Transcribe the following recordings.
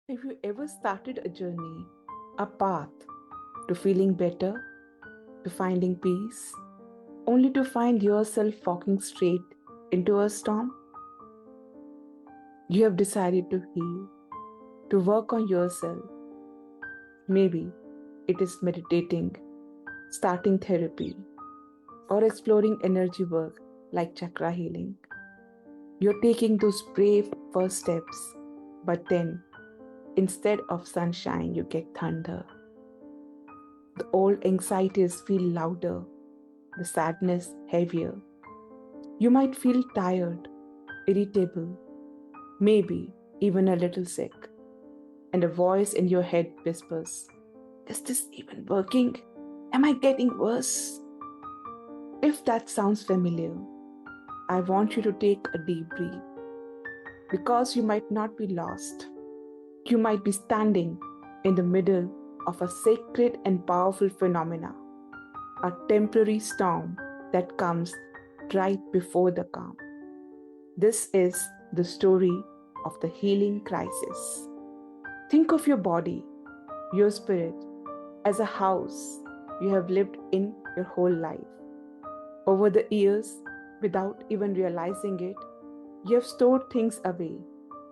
Have you ever started a journey, a path to feeling better, to finding peace, only to find yourself walking straight into a storm? You have decided to heal, to work on yourself. Maybe it is meditating, starting therapy, or exploring energy work like chakra healing. You're taking those brave first steps, but then instead of sunshine, you get thunder. The old anxieties feel louder, the sadness heavier. You might feel tired, irritable, maybe even a little sick. And a voice in your head whispers, is this even working? Am I getting worse? If that sounds familiar, I want you to take a deep breath because you might not be lost. You might be standing in the middle of a sacred and powerful phenomena, a temporary storm that comes right before the calm. This is the story of the healing crisis. Think of your body, your spirit, as a house you have lived in your whole life. Over the years, without even realizing it, you have stored things away,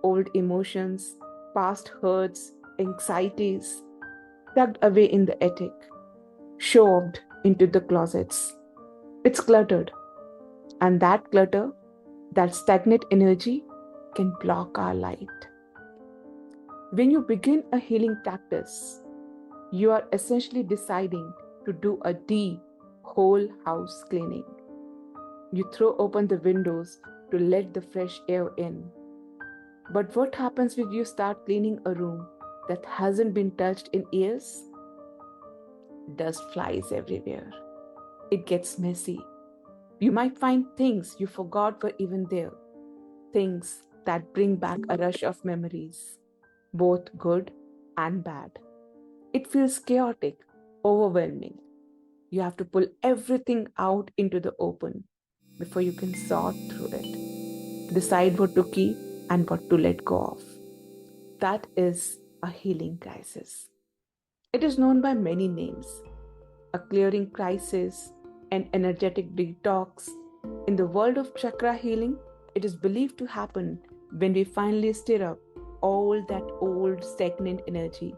old emotions, past hurts, anxieties, tucked away in the attic, shoved into the closets. It's cluttered, and that clutter, that stagnant energy, can block our light. When you begin a healing practice, you are essentially deciding to do a deep, whole house cleaning. You throw open the windows to let the fresh air in. But what happens when you start cleaning a room that hasn't been touched in years? Dust flies everywhere. It gets messy. You might find things you forgot were even there, things that bring back a rush of memories, both good and bad. It feels chaotic, overwhelming. You have to pull everything out into the open before you can sort through it, decide what to keep and what to let go of. That is a healing crisis. It is known by many names: a clearing crisis, an energetic detox. In the world of chakra healing, it is believed to happen when we finally stir up all that old stagnant energy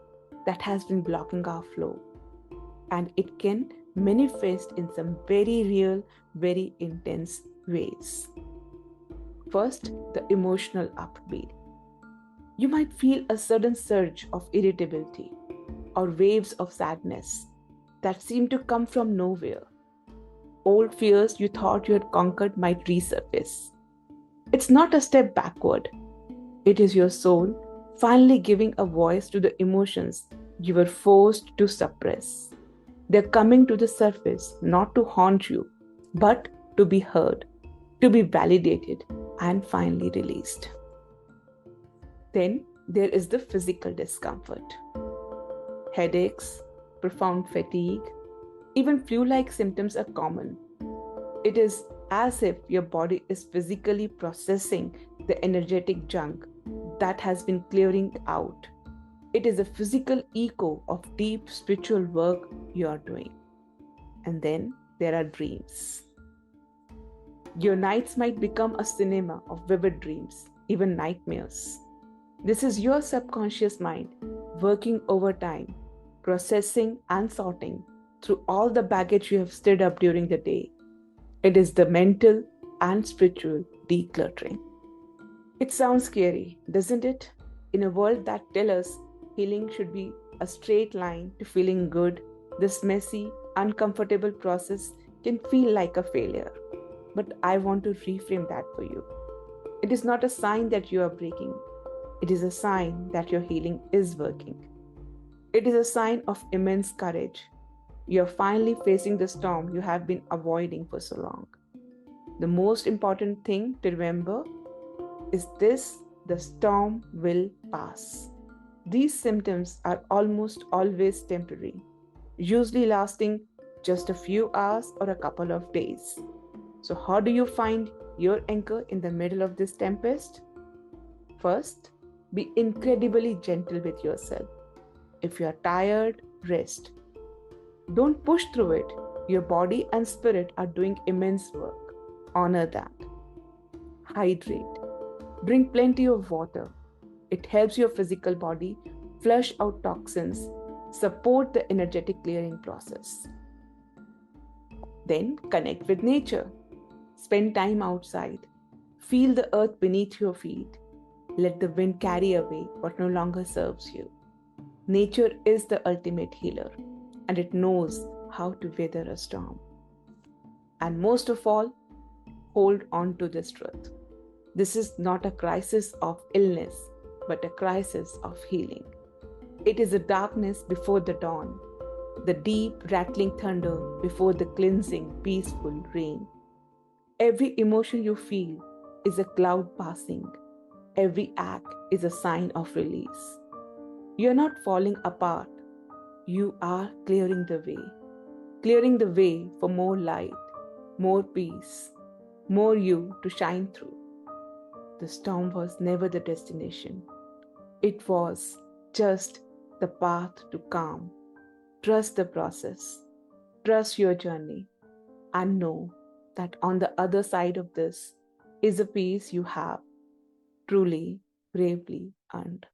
that has been blocking our flow. And it can manifest in some very real, very intense ways. First, the emotional upbeat. You might feel a sudden surge of irritability or waves of sadness that seem to come from nowhere. Old fears you thought you had conquered might resurface. It's not a step backward, it is your soul finally giving a voice to the emotions you were forced to suppress. They're coming to the surface not to haunt you, but to be heard, to be validated, and finally released. Then there is the physical discomfort. Headaches, profound fatigue, even flu like symptoms are common. It is as if your body is physically processing the energetic junk that has been clearing out. It is a physical echo of deep spiritual work you are doing. And then there are dreams. Your nights might become a cinema of vivid dreams, even nightmares. This is your subconscious mind working overtime, processing and sorting through all the baggage you have stirred up during the day. It is the mental and spiritual decluttering. It sounds scary, doesn't it? In a world that tells us healing should be a straight line to feeling good, this messy, uncomfortable process can feel like a failure. But I want to reframe that for you. It is not a sign that you are breaking, it is a sign that your healing is working. It is a sign of immense courage. You are finally facing the storm you have been avoiding for so long. The most important thing to remember is this: the storm will pass. These symptoms are almost always temporary, usually lasting just a few hours or a couple of days. So, how do you find your anchor in the middle of this tempest? First, Be incredibly gentle with yourself. If you are tired, rest. Don't push through it. Your body and spirit are doing immense work. Honor that. Hydrate. Drink plenty of water. It helps your physical body flush out toxins, support the energetic clearing process. Then connect with nature. Spend time outside. Feel the earth beneath your feet. Let the wind carry away what no longer serves you. Nature is the ultimate healer, and it knows how to weather a storm. And most of all, hold on to this truth. This is not a crisis of illness, but a crisis of healing. It is a darkness before the dawn, the deep rattling thunder before the cleansing, peaceful rain. Every emotion you feel is a cloud passing. Every act is a sign of release. You are not falling apart. You are clearing the way for more light, more peace, more you to shine through. The storm was never the destination. It was just the path to calm. Trust the process. Trust your journey. And know that on the other side of this is a peace you have truly, bravely earned.